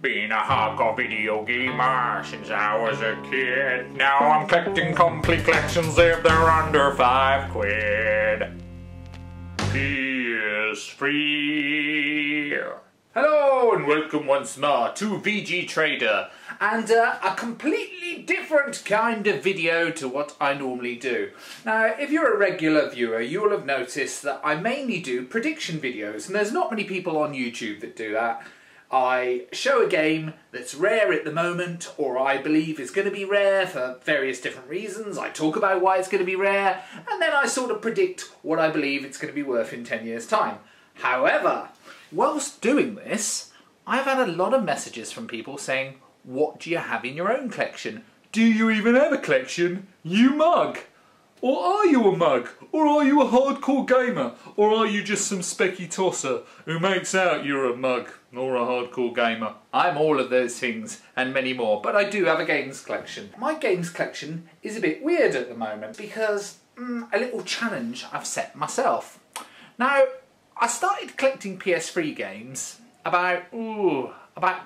Been a hardcore video gamer since I was a kid. Now I'm collecting complete collections if they're under £5. PS3. Hello and welcome once more to VG Trader and a completely different kind of video to what I normally do. Now if you're a regular viewer you'll have noticed that I mainly do prediction videos, and there's not many people on YouTube that do that. I show a game that's rare at the moment, or I believe is going to be rare for various different reasons. I talk about why it's going to be rare, and then I sort of predict what I believe it's going to be worth in 10 years' time. However, whilst doing this, I've had a lot of messages from people saying, what do you have in your own collection? Do you even have a collection? You mug! Or are you a mug? Or are you a hardcore gamer? Or are you just some specky tosser who makes out you're a mug or a hardcore gamer? I'm all of those things and many more, but I do have a games collection. My games collection is a bit weird at the moment because a little challenge I've set myself. Now, I started collecting PS3 games about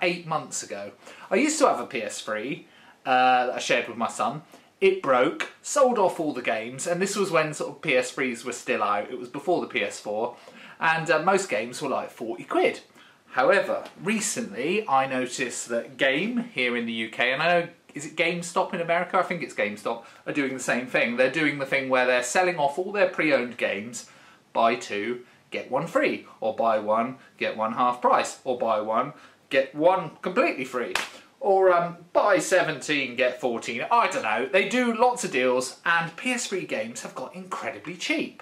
8 months ago. I used to have a PS3 that I shared with my son. It broke, sold off all the games, and this was when sort of PS3s were still out. It was before the PS4, and most games were like 40 quid. However, recently I noticed that Game here in the UK, and I know, is it GameStop in America? I think it's GameStop, are doing the same thing. They're doing the thing where they're selling off all their pre-owned games, buy two, get one free, or buy one, get one half price, or buy one, get one completely free. Or buy 17, get 14, I don't know. They do lots of deals, and PS3 games have got incredibly cheap.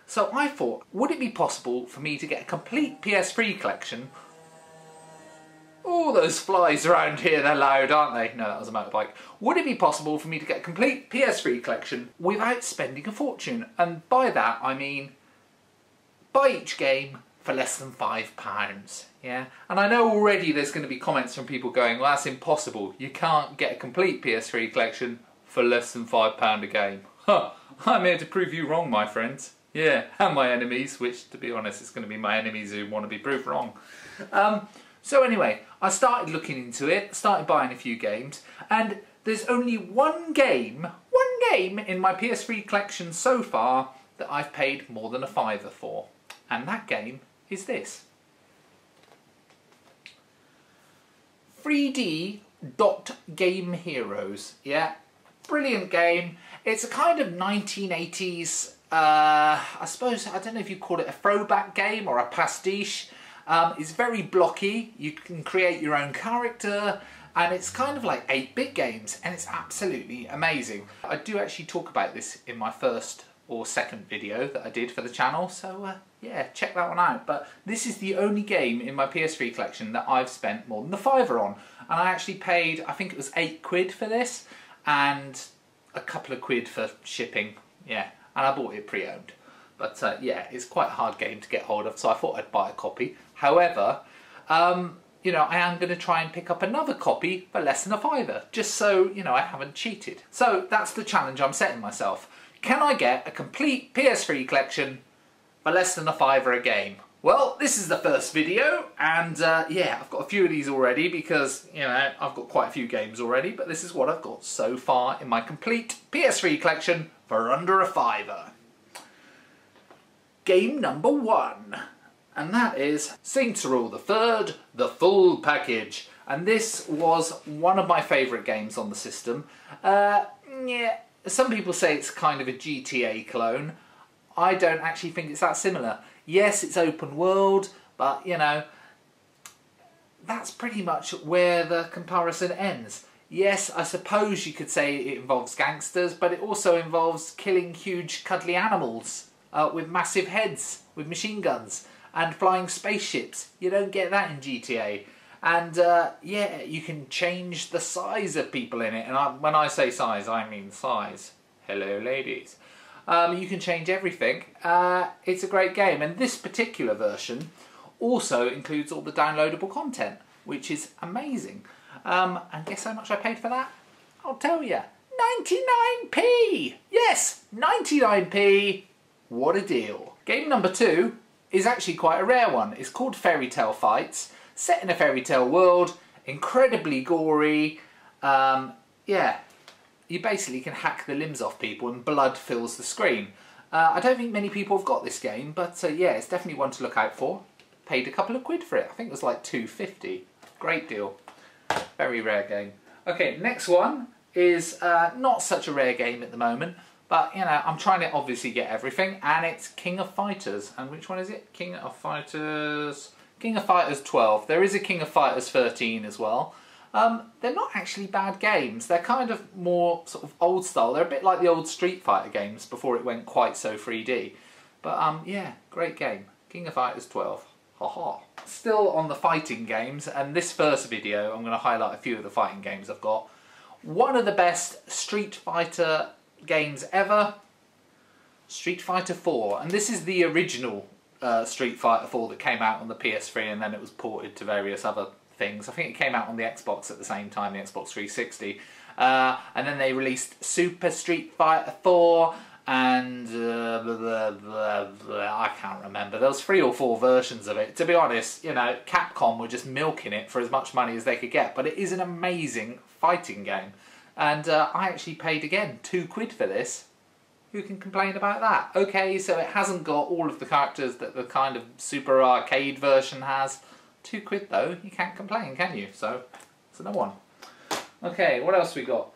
So I thought, would it be possible for me to get a complete PS3 collection? Oh, those flies around here, they're loud, aren't they? No, that was a motorbike. Would it be possible for me to get a complete PS3 collection without spending a fortune? And by that, I mean, buy each game for less than £5, yeah? And I know already there's going to be comments from people going, well, that's impossible. You can't get a complete PS3 collection for less than £5 a game. Huh, I'm here to prove you wrong, my friends. Yeah, and my enemies, which, to be honest, it's going to be my enemies who want to be proved wrong. So anyway, I started looking into it, started buying a few games, and there's only one game in my PS3 collection so far that I've paid more than a £5 for. And that game is this. 3D Game Heroes. Yeah, brilliant game. It's a kind of 1980s, I suppose, I don't know if you call it a throwback game or a pastiche. It's very blocky. You can create your own character, and it's kind of like 8-bit games, and it's absolutely amazing. I do actually talk about this in my first or second video that I did for the channel, so yeah, check that one out. But this is the only game in my PS3 collection that I've spent more than the £5 on, and I actually paid, I think it was 8 quid for this, and a couple of quid for shipping, yeah, and I bought it pre-owned. But yeah, it's quite a hard game to get hold of, so I thought I'd buy a copy. However, you know, I am going to try and pick up another copy for less than a £5, just so, you know, I haven't cheated. So that's the challenge I'm setting myself. Can I get a complete PS3 collection for less than a £5 a game? Well, this is the first video, and yeah, I've got a few of these already because, you know, I've got quite a few games already, but this is what I've got so far in my complete PS3 collection for under a £5. Game number 1, and that is Saints Row the Third, the full package. And this was one of my favourite games on the system. Yeah, some people say it's kind of a GTA clone. I don't actually think it's that similar. Yes, it's open world, but you know, that's pretty much where the comparison ends. Yes, I suppose you could say it involves gangsters, but it also involves killing huge cuddly animals with massive heads, with machine guns, and flying spaceships. You don't get that in GTA. And yeah, you can change the size of people in it. And when I say size, I mean size. Hello, ladies. You can change everything. It's a great game. And this particular version also includes all the downloadable content, which is amazing. And guess how much I paid for that? I'll tell you. 99p! Yes, 99p! What a deal. Game number 2 is actually quite a rare one. It's called Fairytale Fights. Set in a fairy tale world, incredibly gory. Yeah, you basically can hack the limbs off people and blood fills the screen. I don't think many people have got this game, but yeah, it's definitely one to look out for. Paid a couple of quid for it. I think it was like £2.50. Great deal. Very rare game. Okay, next one is not such a rare game at the moment, but you know, I'm trying to obviously get everything, and it's King of Fighters. And which one is it? King of Fighters 12. There is a King of Fighters 13 as well. They're not actually bad games. They're kind of more sort of old style. They're a bit like the old Street Fighter games before it went quite so 3D. But yeah, great game. King of Fighters 12. Haha. Still on the fighting games, and this first video I'm going to highlight a few of the fighting games I've got. One of the best Street Fighter games ever, Street Fighter IV. And this is the original Street Fighter IV that came out on the PS3, and then it was ported to various other things. I think it came out on the Xbox at the same time, the Xbox 360. And then they released Super Street Fighter 4 and I can't remember. There was 3 or 4 versions of it. To be honest, you know, Capcom were just milking it for as much money as they could get. But it is an amazing fighting game. And I actually paid, again, £2 for this. Who can complain about that? Okay, so it hasn't got all of the characters that the kind of super arcade version has. £2 though, you can't complain, can you? So, it's another one. Okay, what else we got?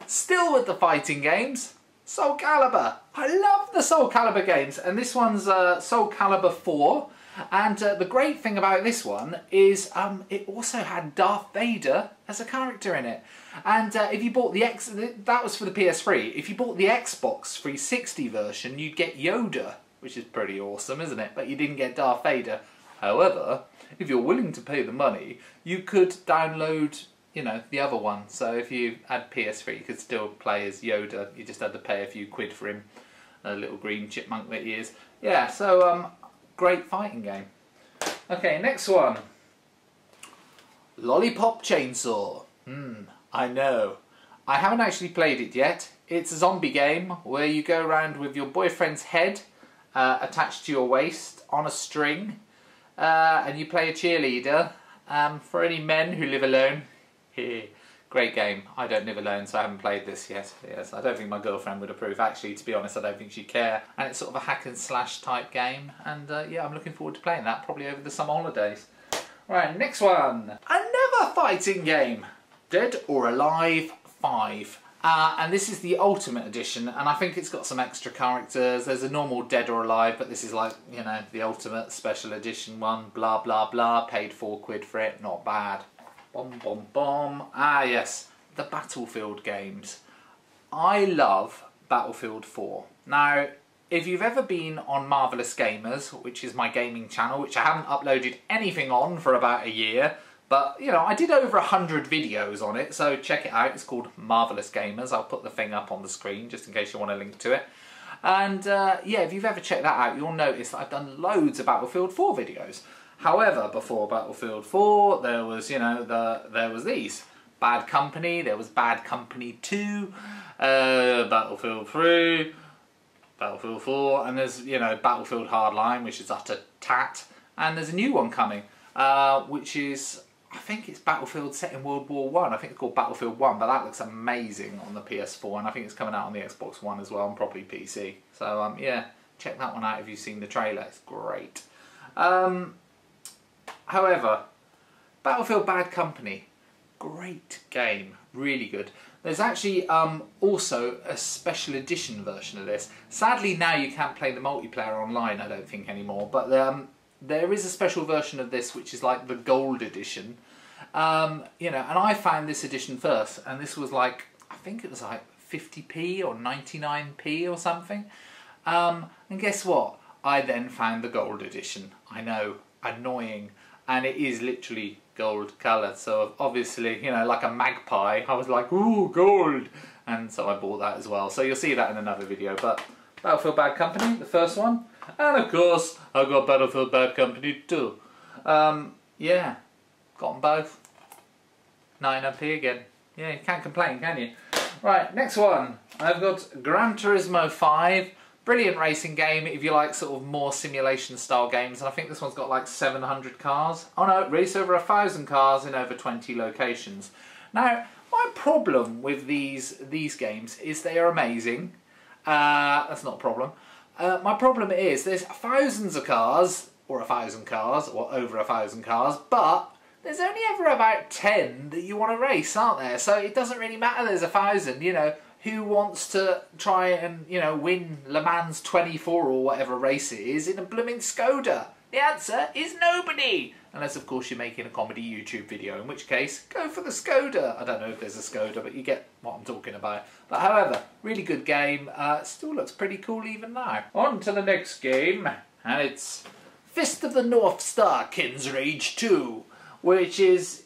Still with the fighting games, Soulcalibur. I love the Soulcalibur games, and this one's Soulcalibur IV. And the great thing about this one is it also had Darth Vader as a character in it. And if you bought the that was for the PS3. If you bought the Xbox 360 version, you'd get Yoda, which is pretty awesome, isn't it? But you didn't get Darth Vader. However, if you're willing to pay the money, you could download, you know, the other one. So if you had PS3, you could still play as Yoda. You just had to pay a few quid for him, a little green chipmunk that he is. Yeah, so great fighting game. Okay, next one. Lollipop Chainsaw. I know. I haven't actually played it yet. It's a zombie game where you go around with your boyfriend's head attached to your waist on a string. And you play a cheerleader for any men who live alone. Great game. I don't live alone, so I haven't played this yet. Yes, I don't think my girlfriend would approve. Actually, to be honest, I don't think she'd care. And it's sort of a hack and slash type game. And yeah, I'm looking forward to playing that, probably over the summer holidays. Right, next one. Another fighting game. Dead or Alive 5. And this is the Ultimate Edition, and I think it's got some extra characters. There's a normal Dead or Alive, but this is like, you know, the Ultimate Special Edition one, blah, blah, blah. Paid £4 for it, not bad. Bom, bom, bom. Ah, yes, the Battlefield games. I love Battlefield 4. Now, if you've ever been on Marvellous Gamers, which is my gaming channel, which I haven't uploaded anything on for about a year, but, you know, I did over 100 videos on it, so check it out. It's called Marvellous Gamers. I'll put the thing up on the screen, just in case you want to link to it. And, yeah, if you've ever checked that out, you'll notice that I've done loads of Battlefield 4 videos. However, before Battlefield 4, there was, you know, there was these. Bad Company, there was Bad Company 2, Battlefield 3, Battlefield 4, and there's, you know, Battlefield Hardline, which is utter tat. And there's a new one coming, which is, I think it's Battlefield set in World War I. I think it's called Battlefield 1, but that looks amazing on the PS4, and I think it's coming out on the Xbox One as well, and probably PC. So, yeah, check that one out if you've seen the trailer. It's great. However, Battlefield Bad Company, great game, really good. There's actually also a special edition version of this. Sadly, now you can't play the multiplayer online, I don't think, anymore, but there is a special version of this which is like the gold edition. You know, and I found this edition first, and this was like, I think it was like 50p or 99p or something. And guess what? I then found the gold edition. I know, annoying. And it is literally gold coloured. So obviously, you know, like a magpie, I was like, ooh, gold. And so I bought that as well. So you'll see that in another video. But Battlefield Bad Company, the first one. And of course, I've got Battlefield Bad Company 2. Yeah, got them both. 9p again. Yeah, you can't complain, can you? Right, next one. I've got Gran Turismo 5, Brilliant racing game if you like sort of more simulation style games, and I think this one's got like 700 cars. Oh no, race over 1,000 cars in over 20 locations. Now, my problem with these games is they are amazing. That's not a problem. My problem is there's thousands of cars, or 1,000 cars, or over 1,000 cars, but there's only ever about 10 that you want to race, aren't there? So it doesn't really matter there's 1,000, you know. Who wants to try and, you know, win Le Mans 24 or whatever race it is in a blooming Skoda? The answer is nobody. Unless, of course, you're making a comedy YouTube video, in which case, go for the Skoda. I don't know if there's a Skoda, but you get what I'm talking about. But however, really good game. Still looks pretty cool even now. On to the next game, and it's Fist of the North Star Ken's Rage 2, which is...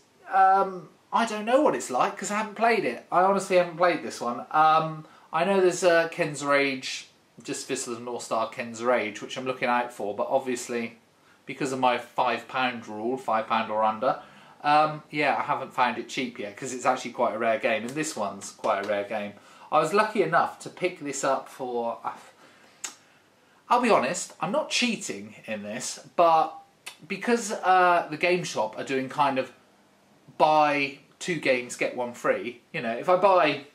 I don't know what it's like because I haven't played it. I honestly haven't played this one. I know there's Ken's Rage, just Fist of the North Star Ken's Rage, which I'm looking out for, but obviously because of my £5 rule, £5 or under, yeah, I haven't found it cheap yet because it's actually quite a rare game, and this one's quite a rare game. I was lucky enough to pick this up for... I'll be honest, I'm not cheating in this, but because the game shop are doing kind of buy 2 games get 1 free, you know, if I buy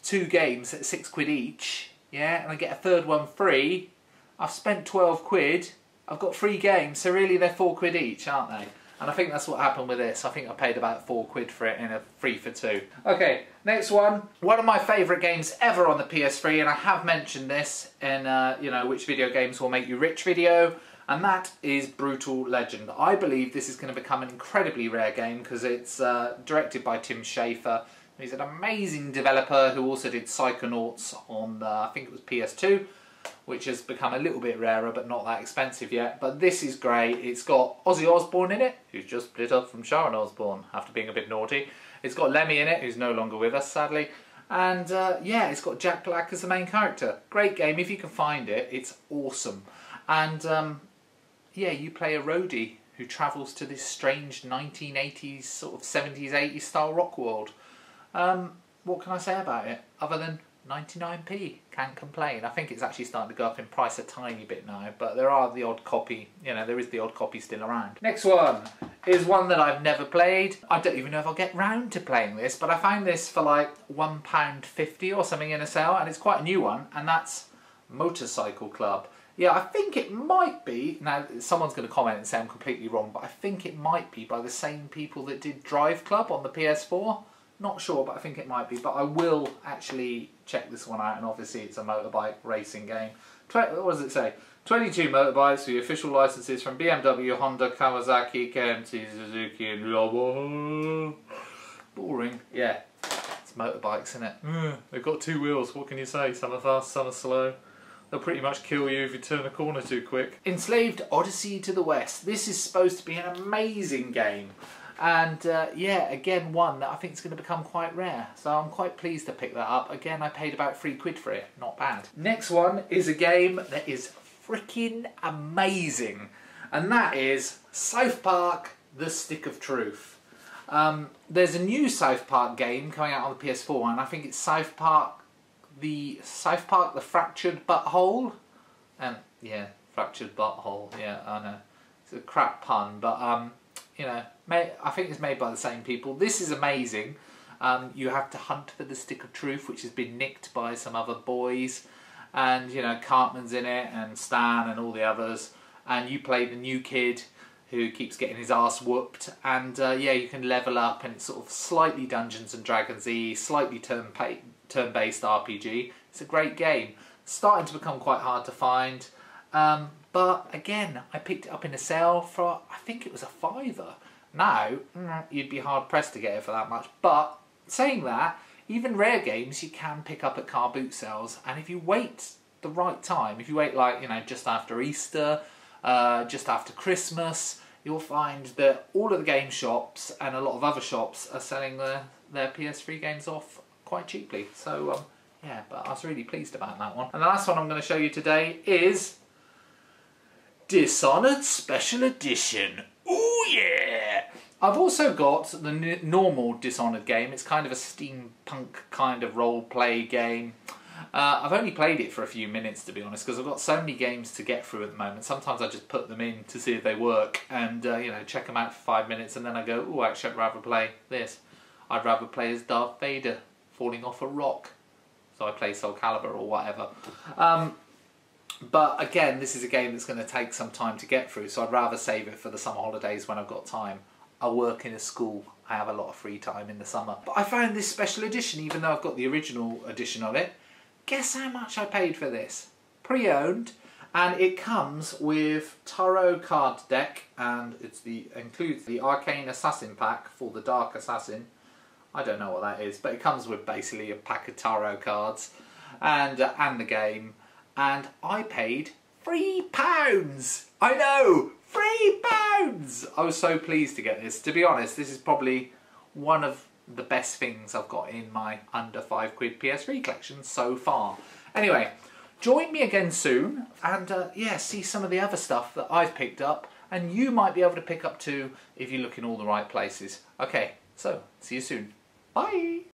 2 games at £6 each, yeah, and I get a third one free, I've spent 12 quid, I've got 3 games, so really they're 4 quid each, aren't they? And I think that's what happened with this. I think I paid about 4 quid for it in a 3 for 2. Okay, next one. One of my favourite games ever on the PS3, and I have mentioned this in, you know, which video games will make you rich video, and that is Brutal Legend. I believe this is going to become an incredibly rare game because it's directed by Tim Schafer. He's an amazing developer who also did Psychonauts on, I think it was PS2, which has become a little bit rarer but not that expensive yet. But this is great. It's got Ozzy Osbourne in it, who's just split up from Sharon Osbourne after being a bit naughty. It's got Lemmy in it, who's no longer with us, sadly. And yeah, it's got Jack Black as the main character. Great game. If you can find it, it's awesome. And yeah, you play a roadie who travels to this strange 1980s, sort of 70s, 80s style rock world. What can I say about it? Other than 99p, can't complain. I think it's actually starting to go up in price a tiny bit now, but there are the odd copy, you know, there is the odd copy still around. Next one is one that I've never played. I don't even know if I'll get round to playing this, but I found this for like £1.50 or something in a sale, and it's quite a new one, and that's Motorcycle Club. Yeah, I think it might be, now someone's going to comment and say I'm completely wrong, but I think it might be by the same people that did Drive Club on the PS4. Not sure, but I think it might be. But I will actually check this one out, and obviously it's a motorbike racing game. What does it say? 22 motorbikes with the official licenses from BMW, Honda, Kawasaki, KMT, Suzuki and Yamaha. Boring. Yeah, it's motorbikes, isn't it? They've got 2 wheels, what can you say? Some are fast, some are slow. They'll pretty much kill you if you turn a corner too quick. Enslaved Odyssey to the West. This is supposed to be an amazing game. And yeah, again, one that I think is going to become quite rare. So I'm quite pleased to pick that up. Again, I paid about 3 quid for it. Not bad. Next one is a game that is freaking amazing. And that is South Park: The Stick of Truth. There's a new South Park game coming out on the PS4, and I think it's South Park the Fractured Butthole. Yeah, Fractured Butthole. Yeah, I know. It's a crap pun, but you know, I think it's made by the same people. This is amazing. You have to hunt for the Stick of Truth, which has been nicked by some other boys. And, you know, Cartman's in it, and Stan and all the others. And you play the new kid who keeps getting his ass whooped. And, yeah, you can level up, and it's sort of slightly Dungeons and Dragons-y, slightly turn-based RPG. It's a great game. It's starting to become quite hard to find. But again, I picked it up in a sale for, I think it was a £5. Now, you'd be hard pressed to get it for that much. But saying that, even rare games you can pick up at car boot sales. And if you wait the right time, if you wait like, you know, just after Easter, just after Christmas, you'll find that all of the game shops and a lot of other shops are selling their PS3 games off quite cheaply. So, yeah, but I was really pleased about that one. And the last one I'm going to show you today is Dishonored Special Edition. Ooh yeah! I've also got the normal Dishonored game. It's kind of a steampunk kind of role-play game. I've only played it for a few minutes, to be honest, because I've got so many games to get through at the moment. Sometimes I just put them in to see if they work and, you know, check them out for 5 minutes, and then I go, oh, actually, I'd rather play this. I'd rather play as Darth Vader falling off a rock. So I play Soulcalibur or whatever. But again, this is a game that's going to take some time to get through, so I'd rather save it for the summer holidays when I've got time. I work in a school. I have a lot of free time in the summer. But I found this special edition, even though I've got the original edition of it. Guess how much I paid for this? Pre-owned, and it comes with Tarot card deck, and includes the Arcane Assassin pack for the Dark Assassin. I don't know what that is, but it comes with basically a pack of Tarot cards and the game. And I paid £3. I know, £3. I was so pleased to get this. To be honest, this is probably one of the best things I've got in my under £5 PS3 collection so far. Anyway, join me again soon and yeah, see some of the other stuff that I've picked up and you might be able to pick up too if you look in all the right places. Okay, so see you soon. Bye.